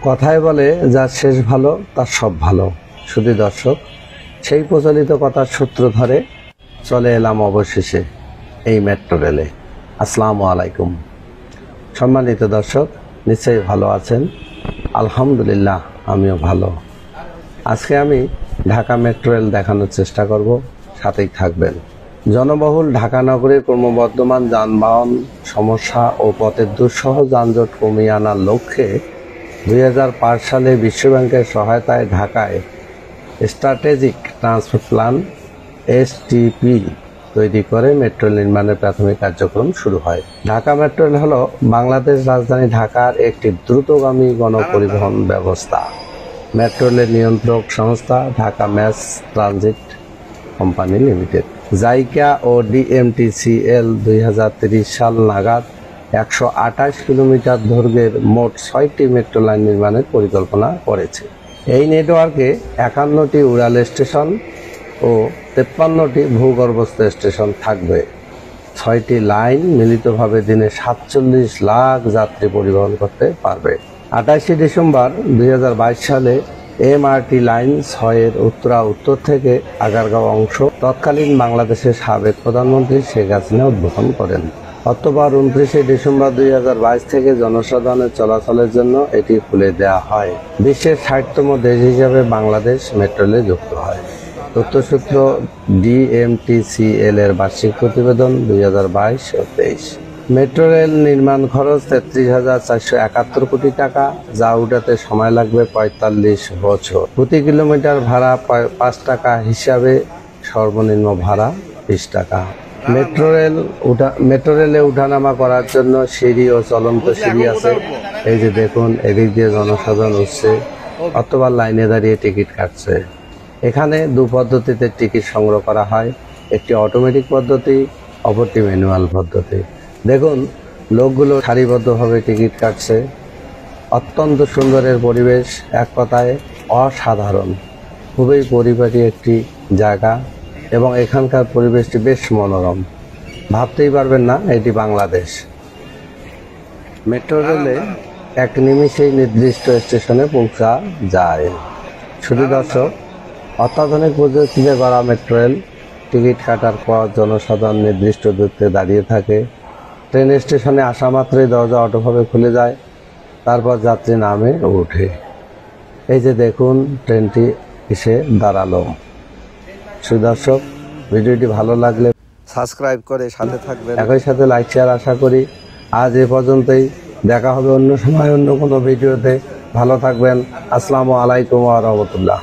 কথায় বলে যার শেষ ভালো তার সব ভালো। শুধু দর্শক, সেই প্রচলিত কথার সূত্র ধরে চলে এলাম অবশেষে এই মেট্রো রেলে। আসসালামু আলাইকুম। সম্মানিত দর্শক, নিশ্চয়ই ভালো আছেন। আলহামদুলিল্লাহ, আমিও ভালো। আজকে আমি ঢাকা মেট্রো রেল দেখানোর চেষ্টা করব, সাথেই থাকবেন। জনবহুল ঢাকা নগরীর ক্রমবর্ধমান যানবাহন সমস্যা ও পথের দুঃসহ যানজট কমিয়ে আনার লক্ষ্যে 2005 সালে বিশ্বব্যাংকের সহায়তায় ঢাকায় স্ট্র্যাটেজিক ট্রান্সপোর্ট প্ল্যান STP তৈরি করে মেট্রো রেল নির্মাণের প্রাথমিক কার্যক্রম শুরু হয়। ঢাকা মেট্রো রেল হল বাংলাদেশ রাজধানী ঢাকার একটি দ্রুতগামী গণপরিবহন ব্যবস্থা। মেট্রো রেলের নিয়ন্ত্রক সংস্থা Dhaka mass transit company limited. JICA ও DMTCL 2030 সাল নাগাদ 128 কিলোমিটার দৈর্ঘ্যের মোট 6টি মেট্রো লাইন নির্মাণের পরিকল্পনা করেছে। এই নেটওয়ার্কে 51টি উড়াল স্টেশন ও 53টি ভূগর্ভস্থ স্টেশন থাকবে। 6টি লাইন মিলিতভাবে দিনে 47 লাখ যাত্রী পরিবহন করতে পারবে। 28 ডিসেম্বর 2022 সালে MRT লাইন 6-এর উত্তর থেকে আগারগাঁও অংশ তৎকালীন বাংলাদেশের সাবেক প্রধানমন্ত্রী শেখ হাসিনা উদ্বোধন করেন। অক্টোবর 29 ডিসেম্বর 2022 থেকে জনসাধারণের চলাচলের জন্য এটি খুলে দেওয়া হয়। বিশ্বের 60তম দেশ হিসাবে বাংলাদেশ মেট্রো রেলে যুক্ত হয়। তথ্যসূত্র DMTCL এর বার্ষিক প্রতিবেদন 2022 ও 23। মেট্রো রেল নির্মাণ খরচ 33,471 কোটি টাকা, যা উঠাতে সময় লাগবে 45 বছর। প্রতি কিলোমিটার ভাড়া 5 টাকা হিসাবে সর্বনিম্ন ভাড়া 20 টাকা। মেট্রো রেলে উঠানামা করার জন্য সিঁড়ি ও চলন্ত সিঁড়ি আছে। এই যে দেখুন, এদিক দিয়ে জনসাধারণ উঠছে অথবা লাইনে দাঁড়িয়ে টিকিট কাটছে। এখানে দু পদ্ধতিতে টিকিট সংগ্রহ করা হয়, একটি অটোমেটিক পদ্ধতি, অপরটি ম্যানুয়াল পদ্ধতি। দেখুন, লোকগুলো সারিবদ্ধভাবে টিকিট কাটছে। অত্যন্ত সুন্দরের পরিবেশ, এক কথায় অসাধারণ। খুবই পরিপাটি একটি জায়গা এবং এখানকার পরিবেশটি বেশ মনোরম। ভাবতেই পারবেন না এটি বাংলাদেশ। মেট্রো রেলে এক নিমিষেই নির্দিষ্ট স্টেশনে পৌঁছা যায়। শুধু দর্শক, অত্যাধুনিক প্রযুক্তিতে গড়া মেট্রো রেল টিকিট কাটার পর জনসাধারণ নির্দিষ্ট দূরত্বে দাঁড়িয়ে থাকে। ট্রেন স্টেশনে আসা মাত্রই দরজা অটোভাবে খুলে যায়, তারপর যাত্রী নামে ওঠে। এই যে দেখুন, ট্রেনটি এসে দাঁড়ালো। সুদর্শক, ভিডিওটি ভালো লাগলে সাবস্ক্রাইব করে সাথে থাকবেন, একই সাথে লাইক শেয়ার আশা করি। আজ এ পর্যন্তই, দেখা হবে অন্য সময় অন্য কোনো ভিডিওতে। ভালো থাকবেন। আসসালামু আলাইকুম ওয়া রাহমাতুল্লাহ।